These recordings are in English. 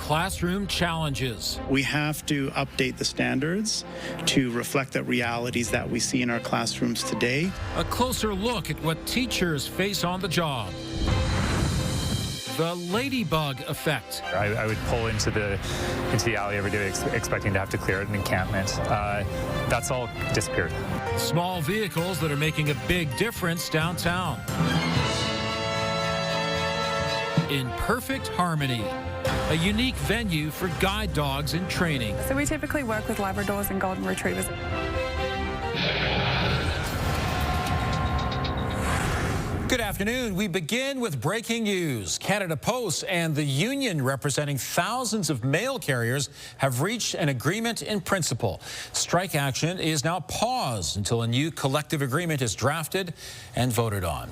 classroom challenges. We have to update the standards to reflect the realities that we see in our classrooms today. A closer look at what teachers face on the job. The ladybug effect. I would pull into the alley every day expecting to have to clear an encampment. That's all disappeared. Small vehicles that are making a big difference downtown. In perfect harmony. A unique venue for guide dogs in training. So we typically work with Labradors and Golden Retrievers. Good afternoon. We begin with breaking news. Canada Post and the union representing thousands of mail carriers have reached an agreement in principle. Strike action is now paused until a new collective agreement is drafted and voted on.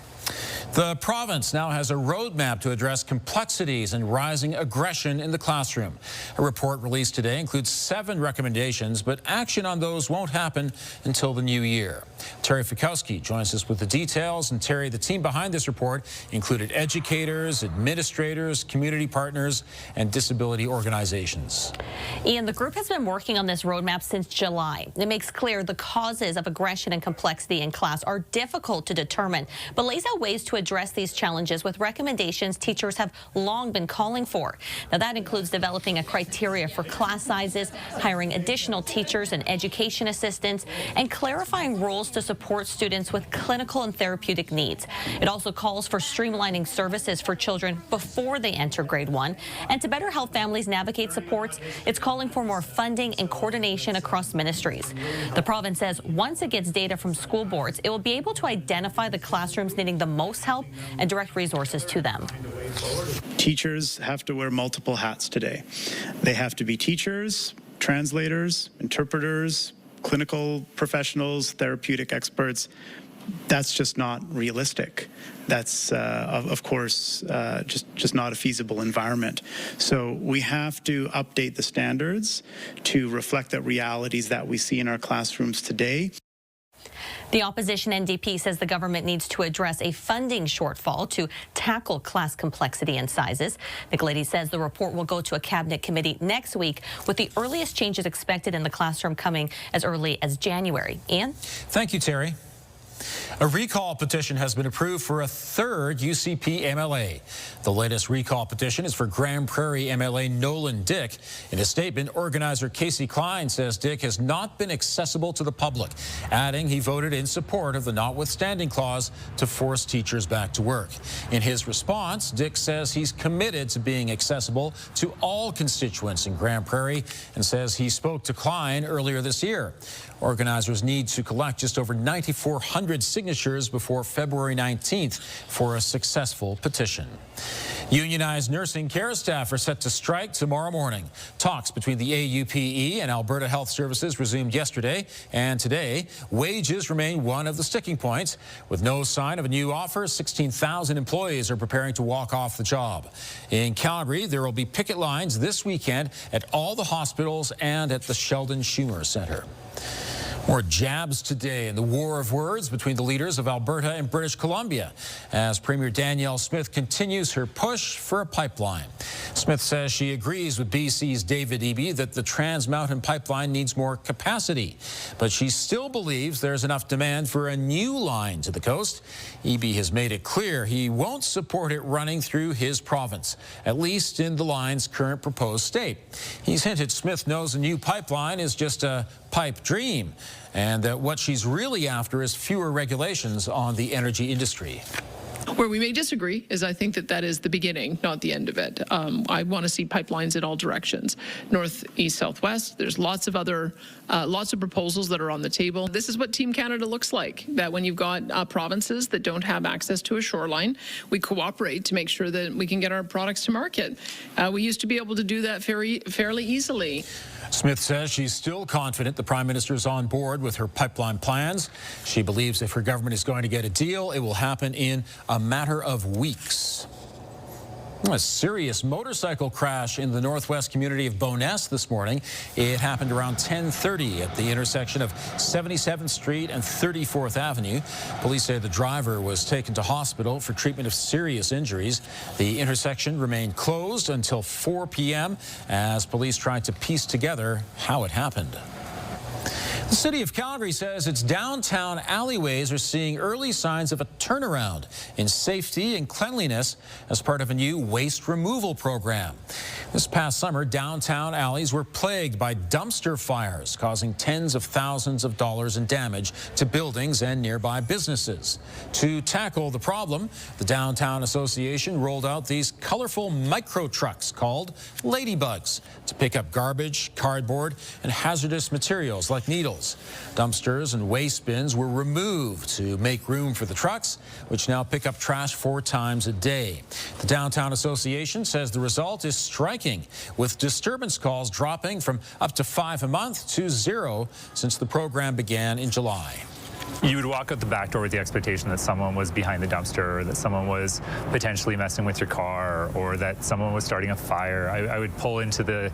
The province now has a roadmap to address complexities and rising aggression in the classroom. A report released today includes 7 recommendations, but action on those won't happen until the new year. Terry Fikowski joins us with the details. And Terry, the team behind this report included educators, administrators, community partners, and disability organizations. Ian, the group has been working on this roadmap since July. It makes clear the causes of aggression and complexity in class are difficult to determine, but lays out ways to address these challenges with recommendations teachers have long been calling for. Now, that includes developing a criteria for class sizes, hiring additional teachers and education assistants, and clarifying roles to support students with clinical and therapeutic needs. It also calls for streamlining services for children before they enter grade 1. And to better help families navigate supports, it's calling for more funding and coordination across ministries. The province says once it gets data from school boards, it will be able to identify the classrooms needing the most help and direct resources to them. Teachers have to wear multiple hats today. They have to be teachers, translators, interpreters, clinical professionals, therapeutic experts. That's just not realistic. That's, of course, just not a feasible environment. So we have to update the standards to reflect the realities that we see in our classrooms today. The opposition NDP says the government needs to address a funding shortfall to tackle class complexity and sizes. Nicoletti says the report will go to a cabinet committee next week, with the earliest changes expected in the classroom coming as early as January. Ian? Thank you, Terry. A recall petition has been approved for a 3rd UCP MLA. The latest recall petition is for Grand Prairie MLA Nolan Dick. In a statement, organizer Casey Klein says Dick has not been accessible to the public, adding he voted in support of the notwithstanding clause to force teachers back to work. In his response, Dick says he's committed to being accessible to all constituents in Grand Prairie and says he spoke to Klein earlier this year. Organizers need to collect just over 9,400 signatures before February 19th for a successful petition. Unionized nursing care staff are set to strike tomorrow morning. Talks between the AUPE and Alberta Health Services resumed yesterday, and today wages remain one of the sticking points. With no sign of a new offer, 16,000 employees are preparing to walk off the job. In Calgary, there will be picket lines this weekend at all the hospitals and at the Sheldon Schumer Centre. More jabs today in the war of words between the leaders of Alberta and British Columbia as Premier Danielle Smith continues her push for a pipeline. Smith says she agrees with BC's David Eby that the Trans Mountain Pipeline needs more capacity, but she still believes there's enough demand for a new line to the coast. Eby has made it clear he won't support it running through his province, at least in the line's current proposed state. He's hinted Smith knows a new pipeline is just a pipe dream, and that what she's really after is fewer regulations on the energy industry. Where we may disagree is I think that that is the beginning, not the end of it. I want to see pipelines in all directions, north, east, southwest. There's lots of other, lots of proposals that are on the table. This is what Team Canada looks like, that when you've got provinces that don't have access to a shoreline, we cooperate to make sure that we can get our products to market. We used to be able to do that fairly easily. Smith says she's still confident the Prime Minister is on board with her pipeline plans. She believes if her government is going to get a deal, it will happen in a matter of weeks. A serious motorcycle crash in the northwest community of Bowness this morning. It happened around 10:30 at the intersection of 77th Street and 34th Avenue. Police say the driver was taken to hospital for treatment of serious injuries. The intersection remained closed until 4 p.m. as police tried to piece together how it happened. The city of Calgary says its downtown alleyways are seeing early signs of a turnaround in safety and cleanliness as part of a new waste removal program. This past summer, downtown alleys were plagued by dumpster fires, causing tens of thousands of dollars in damage to buildings and nearby businesses. To tackle the problem, the Downtown Association rolled out these colorful micro trucks called Ladybugs to pick up garbage, cardboard, and hazardous materials like needles. Dumpsters and waste bins were removed to make room for the trucks, which now pick up trash 4 times a day. The Downtown Association says the result is striking, with disturbance calls dropping from up to 5 a month to 0 since the program began in July. You would walk out the back door with the expectation that someone was behind the dumpster, or that someone was potentially messing with your car, or that someone was starting a fire. I would pull into the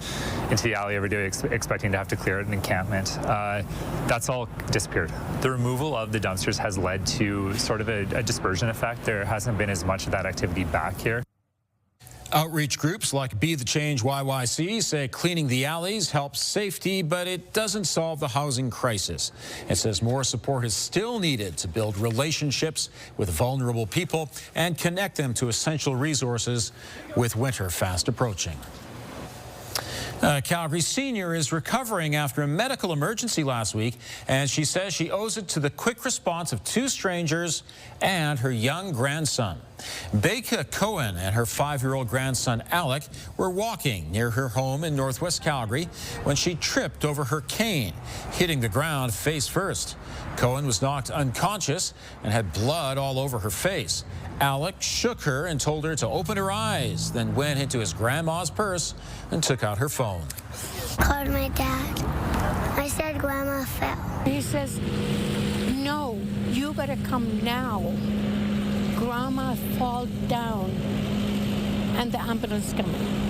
alley every day expecting to have to clear an encampment. That's all disappeared. The removal of the dumpsters has led to sort of a dispersion effect. There hasn't been as much of that activity back here. Outreach groups like Be the Change YYC say cleaning the alleys helps safety, but it doesn't solve the housing crisis. It says more support is still needed to build relationships with vulnerable people and connect them to essential resources with winter fast approaching. Calgary senior is recovering after a medical emergency last week, and she says she owes it to the quick response of 2 strangers and her young grandson. Becca Cohen and her 5-year-old grandson Alec were walking near her home in northwest Calgary when she tripped over her cane, hitting the ground face first. Cohen was knocked unconscious and had blood all over her face. Alec shook her and told her to open her eyes, then went into his grandma's purse and took out her phone. Called my dad. I said Grandma fell. He says, no, you better come now. Grandma fall down and the ambulance coming.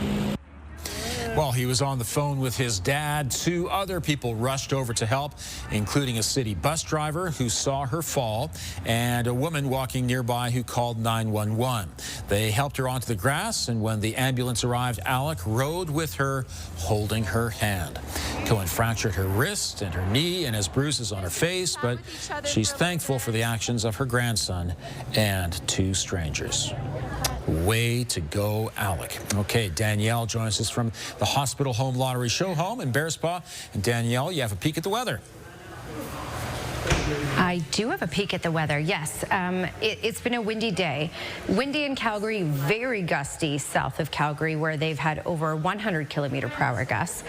While he was on the phone with his dad, 2 other people rushed over to help, including a city bus driver who saw her fall and a woman walking nearby who called 911. They helped her onto the grass, and when the ambulance arrived, Alec rode with her, holding her hand. Cohen fractured her wrist and her knee and has bruises on her face, but she's thankful for the actions of her grandson and 2 strangers. Way to go, Alec. Okay, Danielle joins us from the Hospital Home Lottery Show Home in Bearspaw. And Danielle, you have a peek at the weather. I do have a peek at the weather, yes. It's been a windy day. Windy in Calgary, very gusty south of Calgary, where they've had over 100 km/h gusts.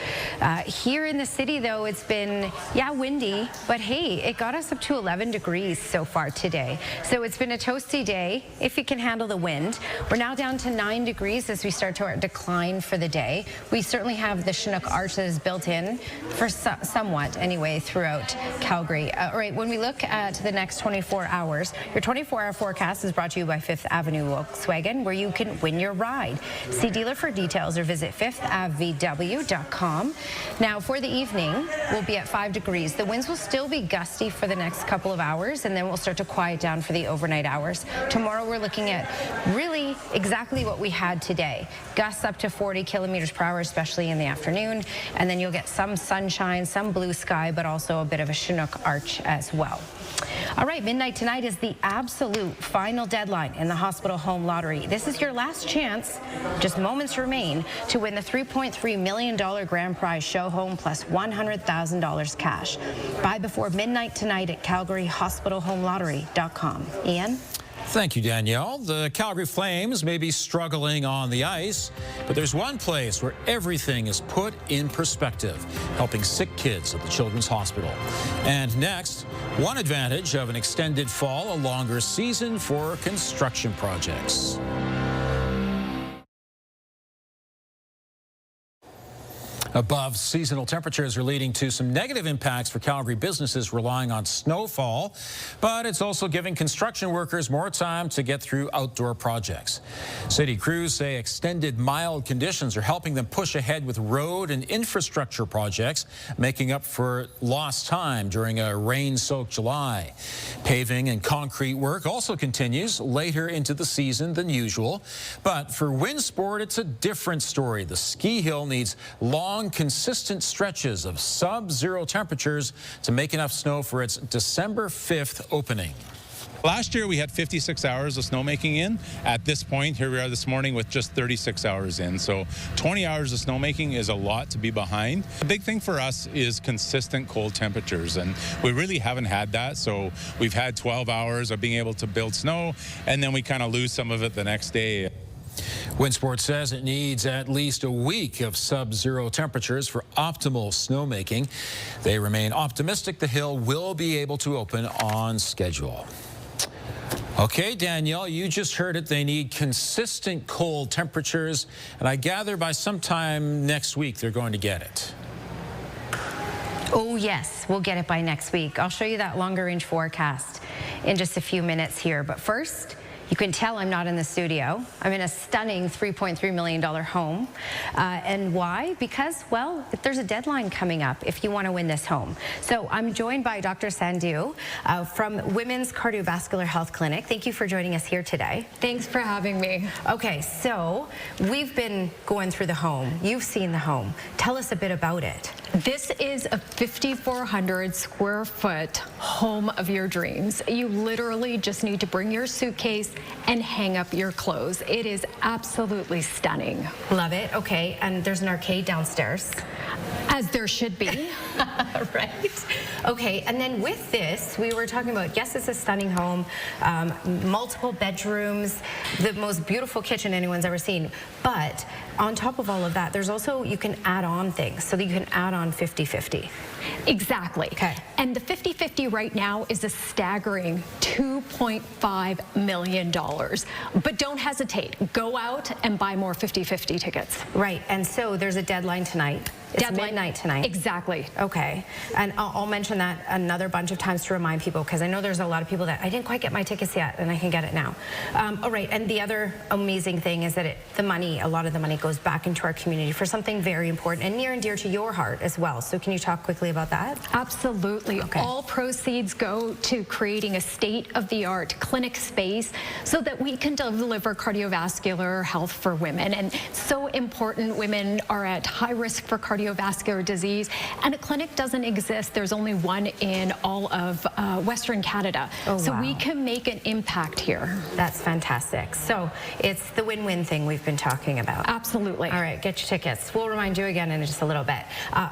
Here in the city, though, it's been, windy, but hey, it got us up to 11 degrees so far today. So it's been a toasty day, if you can handle the wind. We're now down to 9 degrees as we start to our decline for the day. We certainly have the Chinook arch that is built in for somewhat, anyway, throughout Calgary. All right, when we look at the next 24 hours, your 24-hour forecast is brought to you by 5th Avenue Volkswagen, where you can win your ride. See dealer for details or visit 5thavw.com. Now, for the evening, we'll be at 5 degrees. The winds will still be gusty for the next couple of hours, and then we'll start to quiet down for the overnight hours. Tomorrow, we're looking at really exactly what we had today. Gusts up to 40 km/h, especially in the afternoon, and then you'll get some sunshine, some blue sky, but also a bit of a Chinook arch as well. All right, midnight tonight is the absolute final deadline in the Hospital Home Lottery. This is your last chance, just moments remain, to win the $3.3 million grand prize show home plus $100,000 cash. Buy before midnight tonight at CalgaryHomeLottery.com. Ian? Thank you, Danielle. The Calgary Flames may be struggling on the ice, but there's one place where everything is put in perspective, helping sick kids at the Children's Hospital. And next, one advantage of an extended fall, a longer season for construction projects. Above seasonal temperatures are leading to some negative impacts for Calgary businesses relying on snowfall, but it's also giving construction workers more time to get through outdoor projects. City crews say extended mild conditions are helping them push ahead with road and infrastructure projects, making up for lost time during a rain-soaked July. Paving and concrete work also continues later into the season than usual, but for wind sport, it's a different story. The ski hill needs long, consistent stretches of sub-zero temperatures to make enough snow for its December 5th opening. Last year we had 56 hours of snowmaking in. At this point, here we are this morning with just 36 hours in. So 20 hours of snowmaking is a lot to be behind. The big thing for us is consistent cold temperatures, and we really haven't had that. So we've had 12 hours of being able to build snow, and then we kind of lose some of it the next day. Windsport says it needs at least a week of sub-zero temperatures for optimal snowmaking. They remain optimistic the hill will be able to open on schedule. Okay, Danielle, you just heard it. They need consistent cold temperatures, and I gather by sometime next week they're going to get it. Oh, yes, we'll get it by next week. I'll show you that longer range forecast in just a few minutes here. But first, you can tell I'm not in the studio. I'm in a stunning $3.3 million home. And why? Because, well, there's a deadline coming up if you want to win this home. So I'm joined by Dr. Sandhu from Women's Cardiovascular Health Clinic. Thank you for joining us here today. Thanks for having me. Okay, so we've been going through the home. You've seen the home. Tell us a bit about it. This is a 5,400 square foot home of your dreams. You literally just need to bring your suitcase and hang up your clothes. It is absolutely stunning. Love it. Okay, and there's an arcade downstairs. As there should be. Right. Okay, and then with this, we were talking about, yes, it's a stunning home, multiple bedrooms, the most beautiful kitchen anyone's ever seen. But on top of all of that, there's also, you can add on things, so that you can add on 50-50. Exactly. Okay. And the 50-50 right now is a staggering $2.5 million. But don't hesitate. Go out and buy more 50-50 tickets. Right, and so there's a deadline tonight. It's midnight tonight. Exactly. Okay, and I'll mention that another bunch of times to remind people, because I know there's a lot of people that I didn't quite get my tickets yet, and I can get it now. All right, and the other amazing thing is that a lot of the money goes back into our community for something very important and near and dear to your heart as well. So can you talk quickly about that? Absolutely. Okay. All proceeds go to creating a state-of-the-art clinic space so that we can deliver cardiovascular health for women. And so important, women are at high risk for cardiovascular disease, and a clinic doesn't exist. There's only one in all of Western Canada. Oh, so wow. we can make an impact here. That's fantastic. So it's the win-win thing we've been talking about. Absolutely. All right, get your tickets. We'll remind you again in just a little bit.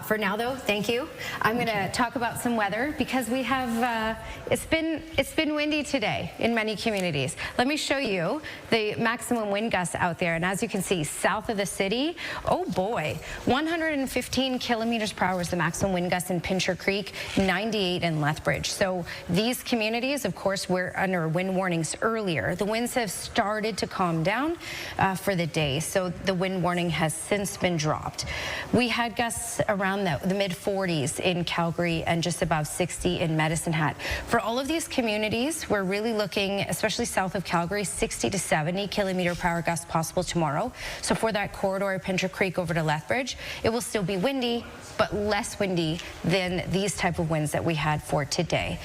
For now, though, thank you. I'm going to talk about some weather because we have, it's been windy today in many communities. Let me show you the maximum wind gusts out there. And as you can see, south of the city, oh boy, 115 kilometers per hour is the maximum wind gust in Pincher Creek, 98 in Lethbridge. So these communities, of course, were under wind warnings earlier. The winds have started to calm down for the day, so the wind warning has since been dropped. We had gusts around the mid-40s in Calgary and just above 60 in Medicine Hat. For all of these communities, we're really looking, especially south of Calgary, 60 to 70 kilometer per hour gusts possible tomorrow. So for that corridor, Pincher Creek over to Lethbridge, it will still be windy, but less windy than these type of winds that we had for today.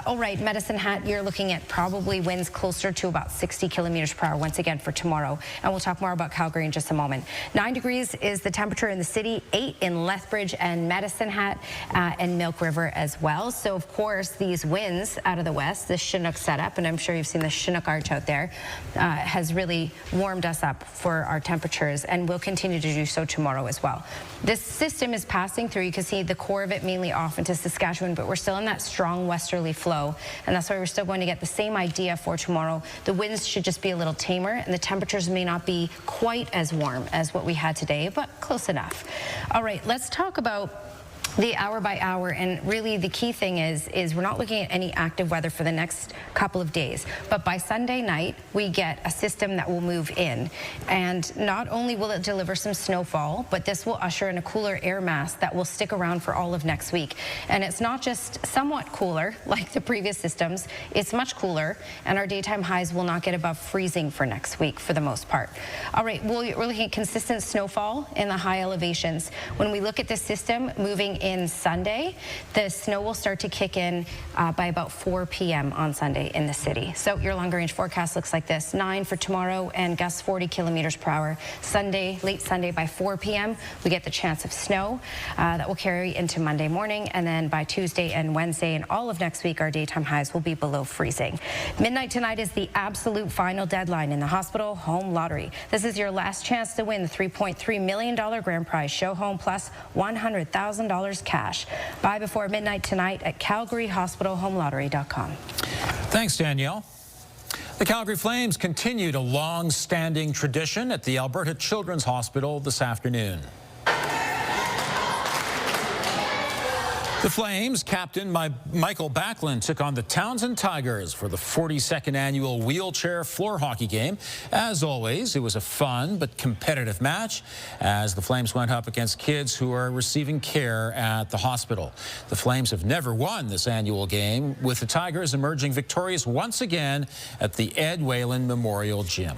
All right, Medicine Hat, you're looking at probably winds closer to about 60 kilometers per hour once again for tomorrow. And we'll talk more about Calgary in just a moment. 9 degrees is the temperature in the city, 8 in Lethbridge and Medicine Hat and Milk River as well. So, of course, these winds out of the west, the Chinook setup, and I'm sure you've seen the Chinook arch out there, has really warmed us up for our temperatures and will continue to do so tomorrow as well. This system is passing through. You can see the core of it mainly off into Saskatchewan, but we're still in that strong westerly flow, and that's why we're still going to get the same idea for tomorrow. The winds should just be a little tamer, and the temperatures may not be quite as warm as what we had today, but close enough. All right, let's talk about The hour by hour, and really the key thing is we're not looking at any active weather for the next couple of days, but by Sunday night we get a system that will move in, and not only will it deliver some snowfall, but this will usher in a cooler air mass that will stick around for all of next week. And it's not just somewhat cooler like the previous systems, it's much cooler, and our daytime highs will not get above freezing for next week for the most part. All right, we're looking at consistent snowfall in the high elevations. When we look at this system moving in Sunday, the snow will start to kick in by about 4 p.m. on Sunday in the city. So your longer range forecast looks like this: 9 for tomorrow and gusts 40 kilometers per hour. Sunday, late Sunday by 4 p.m. we get the chance of snow that will carry into Monday morning, and then by Tuesday and Wednesday and all of next week our daytime highs will be below freezing. Midnight tonight is the absolute final deadline in the Hospital Home Lottery. This is your last chance to win the $3.3 million grand prize show home plus $100,000 cash. Buy before midnight tonight at CalgaryHospitalHomeLottery.com. Thanks, Danielle. The Calgary Flames continued a long-standing tradition at the Alberta Children's Hospital this afternoon. The Flames, captain Michael Backlund, took on the Townsend Tigers for the 42nd annual wheelchair floor hockey game. As always, it was a fun but competitive match as the Flames went up against kids who are receiving care at the hospital. The Flames have never won this annual game, with the Tigers emerging victorious once again at the Ed Whalen Memorial Gym.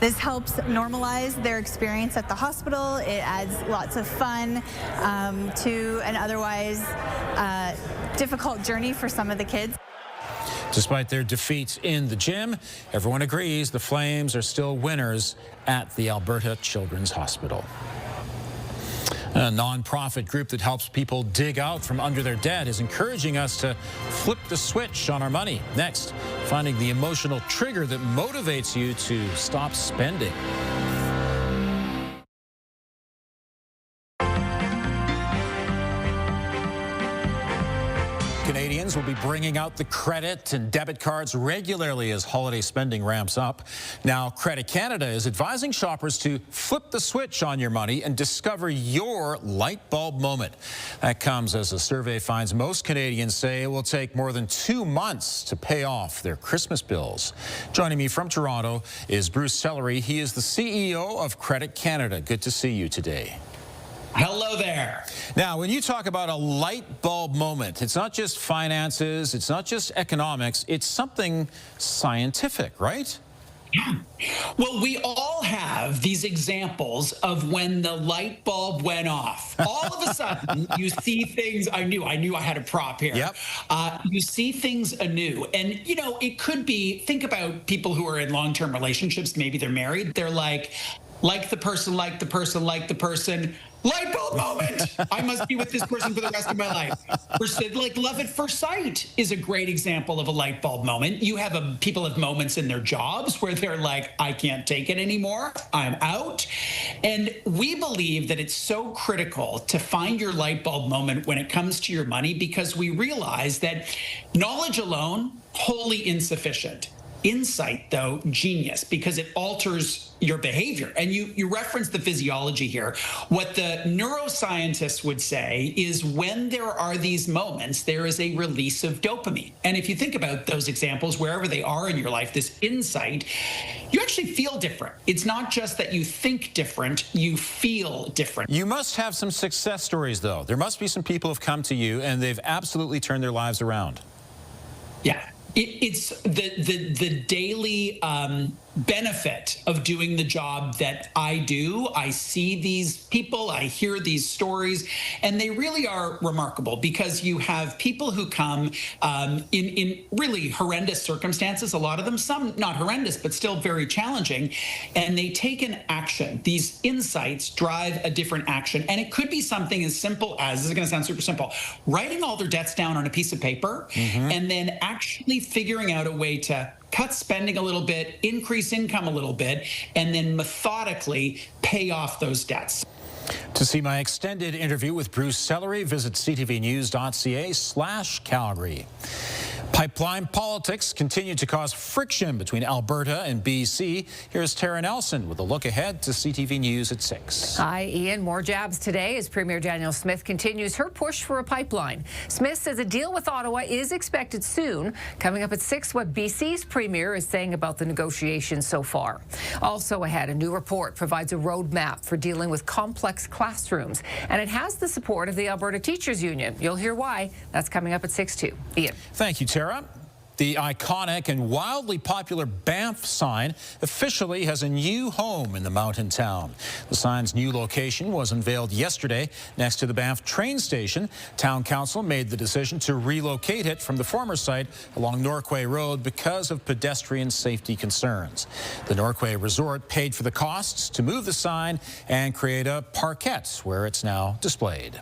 This helps normalize their experience at the hospital. It adds lots of fun to an otherwise difficult journey for some of the kids. Despite their defeats in the gym, everyone agrees the Flames are still winners at the Alberta Children's Hospital. A non-profit group that helps people dig out from under their debt is encouraging us to flip the switch on our money. Next, finding the emotional trigger that motivates you to stop spending. Canadians will be bringing out the credit and debit cards regularly as holiday spending ramps up. Now, Credit Canada is advising shoppers to flip the switch on your money and discover your light bulb moment. That comes as a survey finds most Canadians say it will take more than 2 months to pay off their Christmas bills. Joining me from Toronto is Bruce Sellery. He is the CEO of Credit Canada. Good to see you today. Hello there. Now, when you talk about a light bulb moment, it's not just finances, it's not just economics, it's something scientific, right? Yeah. Well, we all have these examples of when the light bulb went off. All of a sudden, you see things. I knew I had a prop here. Yep. You see things anew. And, you know, it could be, think about people who are in long-term relationships. Maybe they're married. They're like the person, like the person, like the person. Light bulb moment. I must be with this person for the rest of my life. Or like love at first sight is a great example of a light bulb moment. You have people have moments in their jobs where they're like, I can't take it anymore. I'm out. And we believe that it's so critical to find your light bulb moment when it comes to your money, because we realize that knowledge alone, wholly insufficient. Insight, though, genius, because it alters your behavior. And you reference the physiology here. What the neuroscientists would say is when there are these moments, there is a release of dopamine. And if you think about those examples, wherever they are in your life, this insight, you actually feel different. It's not just that you think different, you feel different. You must have some success stories, though. There must be some people who have come to you and they've absolutely turned their lives around. Yeah. It's the daily benefit of doing the job that I do. I see these people, I hear these stories, and they really are remarkable, because you have people who come in really horrendous circumstances, a lot of them, some not horrendous, but still very challenging, and they take an action. These insights drive a different action, and it could be something as simple as, this is going to sound super simple, writing all their debts down on a piece of paper, and then actually figuring out a way to cut spending a little bit, increase income a little bit, and then methodically pay off those debts. To see my extended interview with Bruce Sellery, visit ctvnews.ca/Calgary. Pipeline politics continue to cause friction between Alberta and BC. Here's Tara Nelson with a look ahead to CTV News at 6. Hi, Ian. More jabs today as Premier Danielle Smith continues her push for a pipeline. Smith says a deal with Ottawa is expected soon. Coming up at 6, what BC's Premier is saying about the negotiations so far. Also ahead, a new report provides a roadmap for dealing with complex classrooms, and it has the support of the Alberta Teachers Union. You'll hear why. That's coming up at 6 too. Ian. Thank you, Tara. The iconic and wildly popular Banff sign officially has a new home in the mountain town. The sign's new location was unveiled yesterday next to the Banff train station. Town Council made the decision to relocate it from the former site along Norquay Road because of pedestrian safety concerns. The Norquay Resort paid for the costs to move the sign and create a parkette where it's now displayed.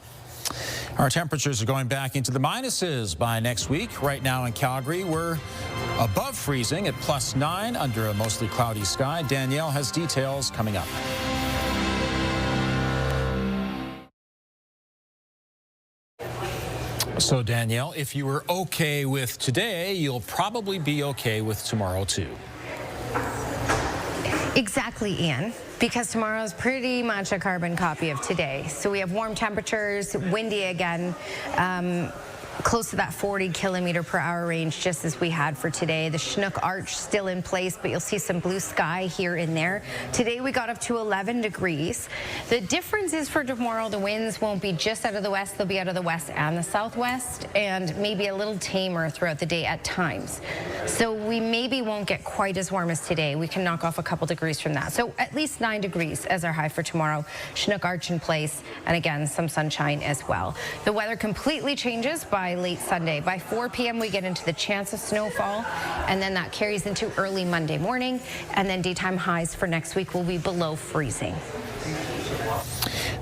Our temperatures are going back into the minuses by next week. Right now in Calgary, we're above freezing at +9 under a mostly cloudy sky. Danielle has details coming up. So, Danielle, if you were okay with today, you'll probably be okay with tomorrow, too. Exactly, Ian, because tomorrow is pretty much a carbon copy of today. So we have warm temperatures, windy again, close to that 40-kilometer-per-hour range, just as we had for today. The Chinook Arch still in place, but you'll see some blue sky here and there. Today we got up to 11 degrees. The difference is for tomorrow, the winds won't be just out of the west, they'll be out of the west and the southwest, and maybe a little tamer throughout the day at times. So we maybe won't get quite as warm as today. We can knock off a couple degrees from that. So at least 9 degrees as our high for tomorrow. Chinook Arch in place, and again, some sunshine as well. The weather completely changes by late Sunday. By 4 p.m. we get into the chance of snowfall, and then that carries into early Monday morning, and then daytime highs for next week will be below freezing.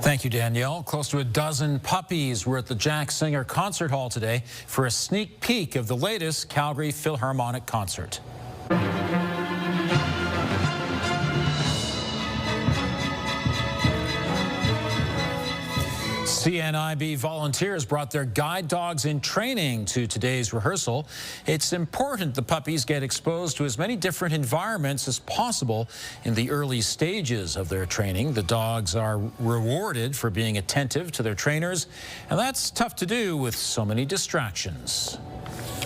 Thank you, Danielle. Close to a dozen puppies were at the Jack Singer Concert Hall today for a sneak peek of the latest Calgary Philharmonic concert. CNIB volunteers brought their guide dogs in training to today's rehearsal. It's important the puppies get exposed to as many different environments as possible in the early stages of their training. The dogs are rewarded for being attentive to their trainers, and that's tough to do with so many distractions.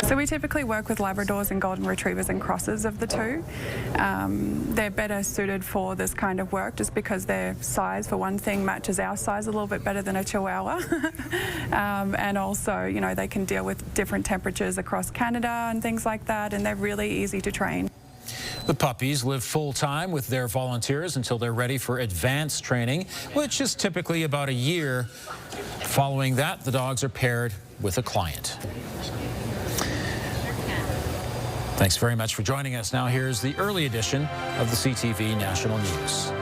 So we typically work with Labradors and Golden Retrievers and crosses of the two. They're better suited for this kind of work just because their size, for one thing, matches our size a little bit better than a Chihuahua. And also, you know, they can deal with different temperatures across Canada and things like that, and they're really easy to train. The puppies live full-time with their volunteers until they're ready for advanced training, which is typically about a year. Following that, the dogs are paired with a client. Thanks very much for joining us. Now here's the early edition of the CTV National News.